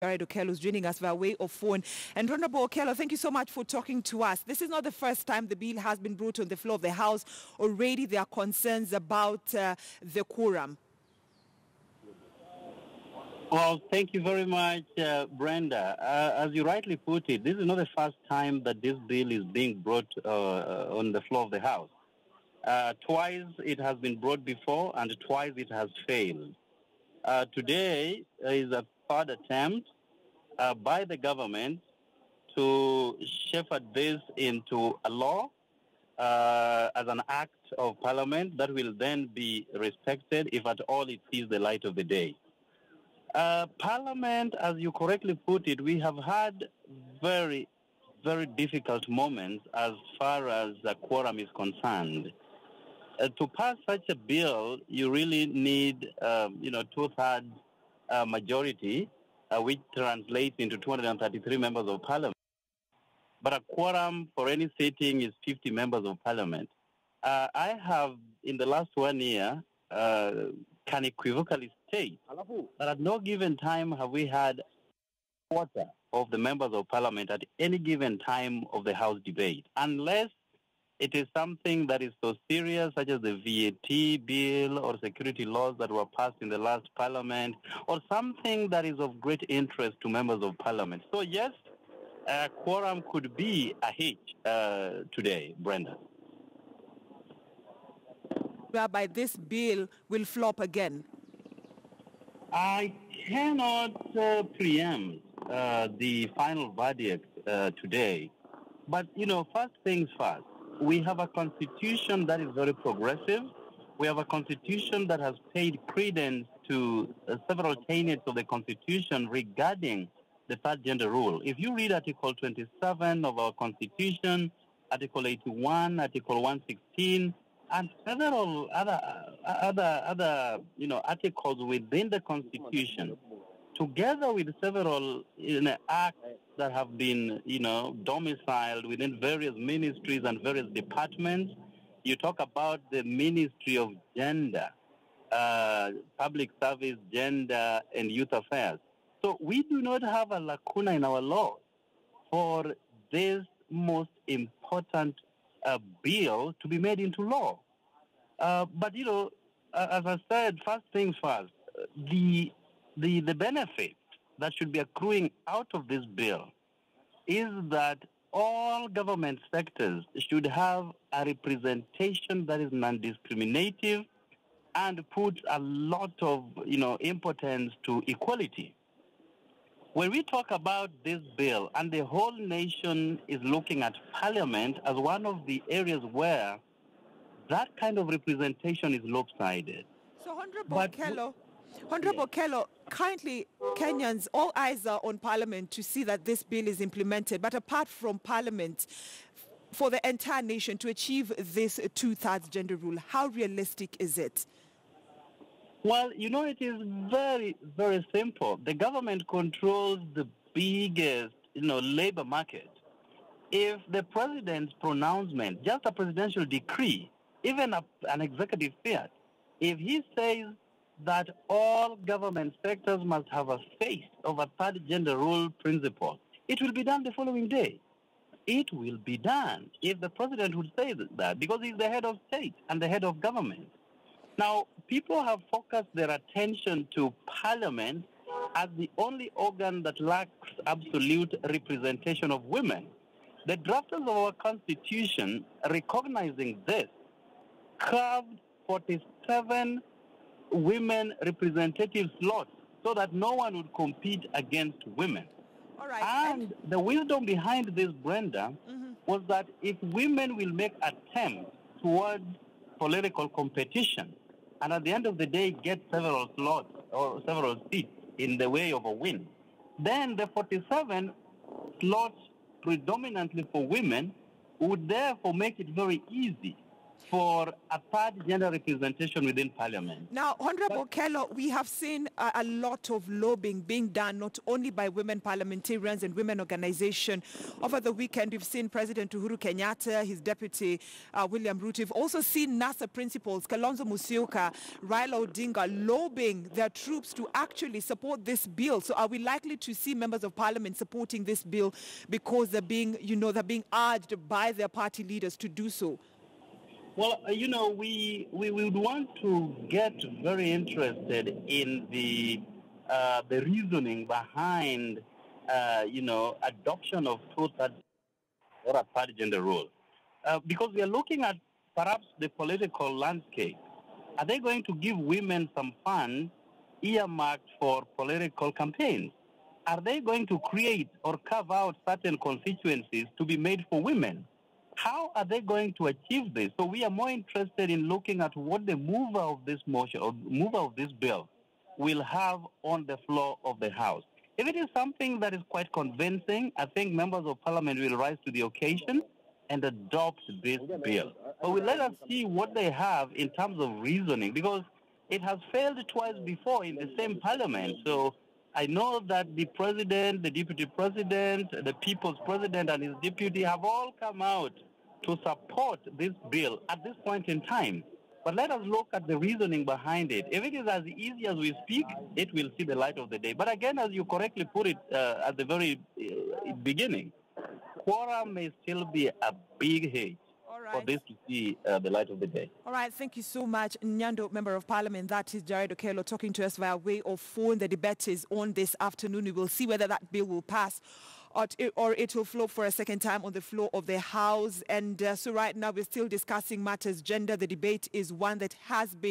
Okello is joining us via way of phone. And Honorable Okello, thank you so much for talking to us. This is not the first time the bill has been brought on the floor of the House. Already there are concerns about the quorum. Well, thank you very much, Brenda. As you rightly put it, this is not the first time that this bill is being brought on the floor of the House. Twice it has been brought before, and twice it has failed. Today is a third attempt by the government to shepherd this into a law as an act of parliament that will then be respected if at all it sees the light of the day. Parliament, as you correctly put it, we have had very, very difficult moments as far as the quorum is concerned. To pass such a bill, you really need, two-thirds majority, which translates into 233 members of parliament. But a quorum for any sitting is 50 members of parliament. I have, in the last 1 year, can equivocally state that at no given time have we had a quarter of the members of parliament at any given time of the House debate, unless it is something that is so serious, such as the VAT bill or security laws that were passed in the last parliament, or something that is of great interest to members of parliament. So yes, a quorum could be a hitch today, Brenda. Whereby this bill will flop again? I cannot preempt the final verdict today. But, first things first. We have a constitution that is very progressive. We have a constitution that has paid credence to several tenets of the constitution regarding the third gender rule. If you read Article 27 of our constitution, Article 81, Article 116, and several other articles within the Constitution, together with several acts that have been, domiciled within various ministries and various departments. You talk about the Ministry of Gender, Public Service, Gender, and Youth Affairs. So we do not have a lacuna in our law for this most important bill to be made into law. But, as I said, first things first, the benefit that should be accruing out of this bill is that all government sectors should have a representation that is non-discriminative and puts a lot of, importance to equality. When we talk about this bill, and the whole nation is looking at Parliament as one of the areas where that kind of representation is lopsided. So, Honorable Okello, currently Kenyans, all eyes are on Parliament to see that this bill is implemented. But apart from Parliament, for the entire nation to achieve this two-thirds gender rule, how realistic is it? Well, it is very, very simple. The government controls the biggest, labor market. If the president's pronouncement, just a presidential decree, even an executive fiat, if he says that all government sectors must have a face of a third gender rule principle, it will be done the following day. It will be done if the president would say that, because he's the head of state and the head of government. Now, people have focused their attention to Parliament as the only organ that lacks absolute representation of women. The drafters of our Constitution, recognizing this, carved 47 women representative slots so that no one would compete against women. All right. And the wisdom behind this, Brenda, was that if women will make attempts towards political competition and at the end of the day get several slots or several seats in the way of a win, then the 47 slots predominantly for women would therefore make it very easy for a third gender representation within Parliament. Now, Honorable Kello, we have seen a lot of lobbying being done not only by women parliamentarians and women organizations. Over the weekend, we've seen President Uhuru Kenyatta, his deputy William Ruto. We've also seen NASA principals Kalonzo Musyoka, Raila Odinga lobbying their troops to actually support this bill. So are we likely to see members of parliament supporting this bill because they're being, they're being urged by their party leaders to do so? Well, we would want to get very interested in the reasoning behind, adoption of two-thirds or a third gender role. Because we are looking at perhaps the political landscape. Are they going to give women some funds earmarked for political campaigns? Are they going to create or carve out certain constituencies to be made for women? How are they going to achieve this? So we are more interested in looking at what the mover of this motion or mover of this bill will have on the floor of the House. If it is something that is quite convincing, I think members of Parliament will rise to the occasion and adopt this bill. But we'll let us see what they have in terms of reasoning, because it has failed twice before in the same Parliament. So I know that the president, the deputy president, the people's president and his deputy have all come out to support this bill at this point in time. But let us look at the reasoning behind it. If it is as easy as we speak, it will see the light of the day. But again, as you correctly put it at the very beginning, quorum may still be a big hitch for this to see the light of the day. All right, thank you so much, Nyando, Member of Parliament. That is Jared Okello talking to us via way of phone. The debate is on this afternoon. We will see whether that bill will pass or it will flow for a second time on the floor of the House. And so right now we're still discussing matters gender. The debate is one that has been